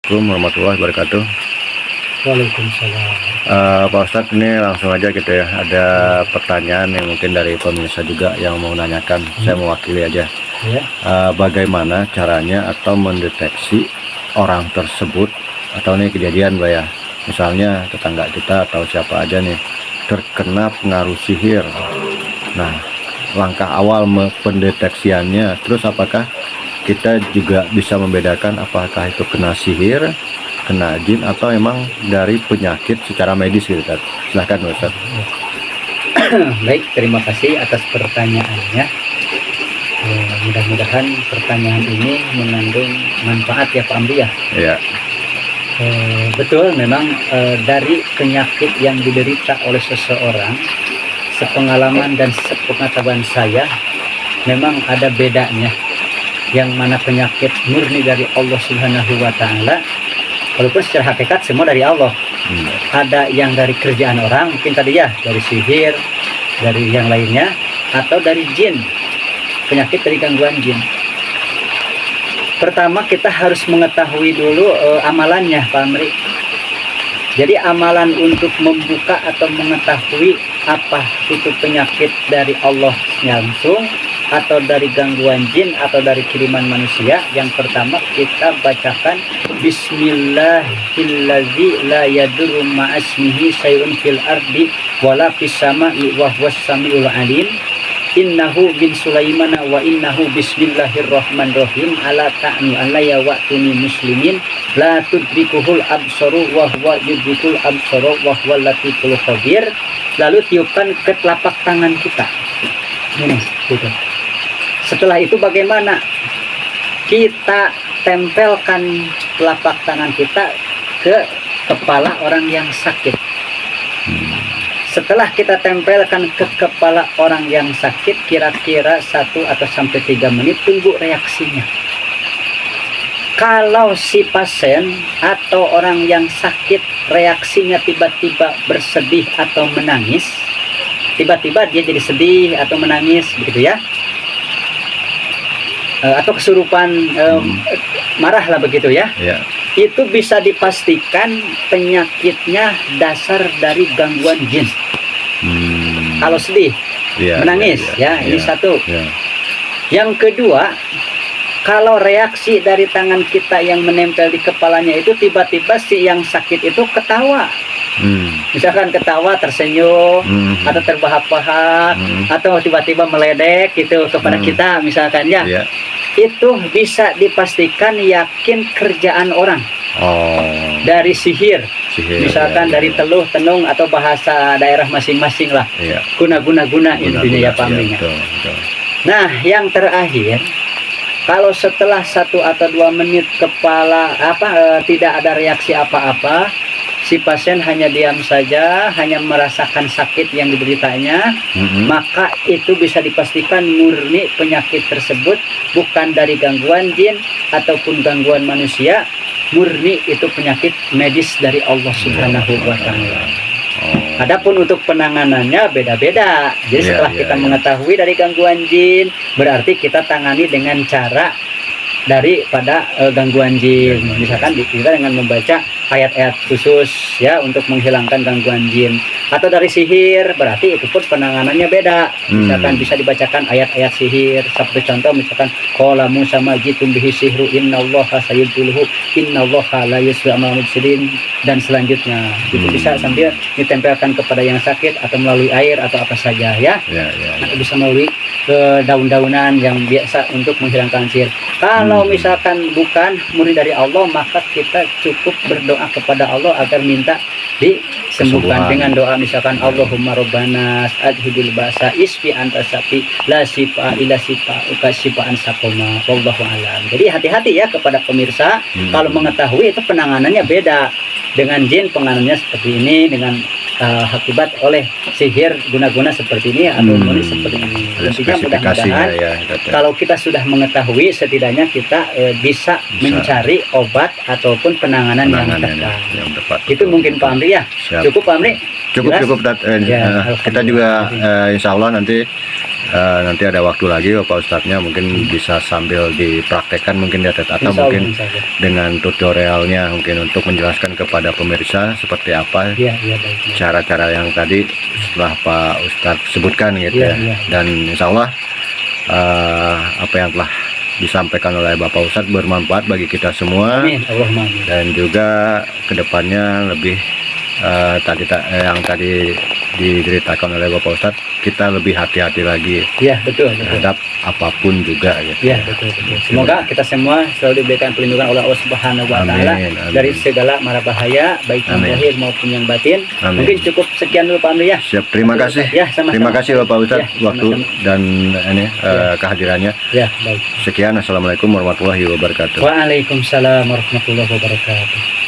Assalamualaikum warahmatullahi wabarakatuh. Waalaikumsalam. Pak Ustadz, ini langsung aja gitu ya. Ada pertanyaan yang mungkin dari pemirsa juga yang mau nanyakan. Saya mewakili aja. Ya. Bagaimana caranya atau mendeteksi orang tersebut atau ini kejadian, Mbak ya? Misalnya tetangga kita atau siapa aja nih terkena pengaruh sihir. Nah, langkah awal pendeteksiannya, terus apakah kita juga bisa membedakan apakah itu kena sihir, kena jin, atau emang dari penyakit secara medis gitu kan? Silahkan Ustaz. Baik, terima kasih atas pertanyaannya. Mudah-mudahan pertanyaan ini mengandung manfaat ya Pak Amri ya. Iya. Betul, memang dari penyakit yang diderita oleh seseorang, sepengalaman dan sepengetahuan saya, memang ada bedanya. Yang mana penyakit murni dari Allah Subhanahu wa Ta'ala, walaupun secara hakikat semua dari Allah. Ada yang dari kerjaan orang, mungkin tadi ya, dari sihir, dari yang lainnya, atau dari jin, penyakit dari gangguan jin. Pertama kita harus mengetahui dulu amalannya Pak Amri. Jadi amalan untuk membuka atau mengetahui apa itu penyakit dari Allah langsung, atau dari gangguan jin, atau dari kiriman manusia, yang pertama kita bacakan Bismillahirrahmanirrahim, la yadurru ma'asmihi syai'un fil ardi wala fis sama'i wa huwas samiul alim. Innahu bin Sulaimana wa innahu bismillahirrahmanirrahim ala ta'nu alaya wa'tuni muslimin la tudrikuhul absaru wa huwa yudrikul absaru wa huwa latiful khabir. Lalu tiupkan ke telapak tangan kita ini gitu. Setelah itu bagaimana? Kita tempelkan telapak tangan kita ke kepala orang yang sakit. Setelah kita tempelkan ke kepala orang yang sakit, kira-kira 1 atau sampai 3 menit, tunggu reaksinya. Kalau si pasien atau orang yang sakit reaksinya tiba-tiba bersedih atau menangis, tiba-tiba dia jadi sedih atau menangis begitu ya, atau kesurupan, marah lah begitu ya, itu bisa dipastikan penyakitnya dasar dari gangguan jin. Kalau sedih, menangis, ini satu. Yang kedua, kalau reaksi dari tangan kita yang menempel di kepalanya itu tiba-tiba si yang sakit itu ketawa. Misalkan ketawa, tersenyum, atau terbahak-bahak, atau tiba-tiba meledek gitu kepada kita misalkan ya, itu bisa dipastikan yakin kerjaan orang. Dari sihir misalkan dari teluh tenung atau bahasa daerah masing-masing lah, guna intinya ya pamrinya. Nah yang terakhir, kalau setelah 1 atau 2 menit kepala tidak ada reaksi apa-apa, si pasien hanya diam saja, hanya merasakan sakit yang dideritanya, maka itu bisa dipastikan murni penyakit tersebut bukan dari gangguan jin ataupun gangguan manusia, murni itu penyakit medis dari Allah Subhanahu wa Ta'ala. Adapun untuk penanganannya beda-beda. Jadi setelah kita mengetahui dari gangguan jin, berarti kita tangani dengan cara daripada gangguan jin. Misalkan kita dengan membaca ayat-ayat khusus ya untuk menghilangkan gangguan jin. Atau dari sihir, berarti itu pun penanganannya beda. Misalkan bisa dibacakan ayat-ayat sihir. Seperti contoh misalkan qala Musa majitum bihi sihru innallaha sayubtiluhu innallaha la yusli'u amal mufsidin, dan selanjutnya. Itu bisa sambil ditempelkan kepada yang sakit atau melalui air atau apa saja ya. Atau bisa melalui daun-daunan yang biasa untuk menghilangkan sihir. Kalau misalkan bukan murni dari Allah, maka kita cukup berdoa kepada Allah agar minta disembuhkan dengan doa misalkan Allahumma rabbana adhibil basa isfi anta sapi la sifa ila sifa uka sifaan sakoma wallahu alam. Jadi hati-hati ya kepada pemirsa, kalau mengetahui itu penanganannya beda. Dengan jin penanganannya seperti ini, dengan akibat oleh sihir guna-guna seperti ini atau murni seperti ini. Intinya mudah-mudahan kalau kita sudah mengetahui, setidaknya kita bisa mencari obat ataupun penanganan yang tepat. Itu mungkin Pak Amri ya. Cukup Pak Amri? Cukup. Kita juga insya Allah nanti nanti ada waktu lagi Pak Ustadznya mungkin bisa sambil dipraktekkan mungkin ya Tet, atau Insya Allah, mungkin insya Allah. dengan tutorialnya mungkin untuk menjelaskan kepada pemirsa seperti apa Iya, iya, baik. cara-cara yang tadi setelah Pak Ustadz sebutkan gitu Iya, ya. iya. Dan insya Allah apa yang telah disampaikan oleh Bapak Ustadz bermanfaat bagi kita semua. Amin, Allahumma amin. Dan juga kedepannya lebih yang tadi diceritakan oleh Bapak Ustadz, kita lebih hati-hati lagi Iya, betul, betul. terhadap apapun juga gitu. Iya, betul, betul. Semoga kita semua selalu diberikan perlindungan oleh Allah Subhanahu wa taala Amin, amin. dari segala mara bahaya baik yang Amin. zahir maupun yang batin. Amin. Mungkin cukup sekian dulu Pak Amri ya. Siap, terima kasih. Ya, sama-sama. Terima kasih Bapak Ustadz Ya, waktu sama-sama. dan ini Ya. kehadirannya. Ya, baik. Sekian, assalamualaikum warahmatullahi wabarakatuh. Waalaikumsalam warahmatullahi wabarakatuh.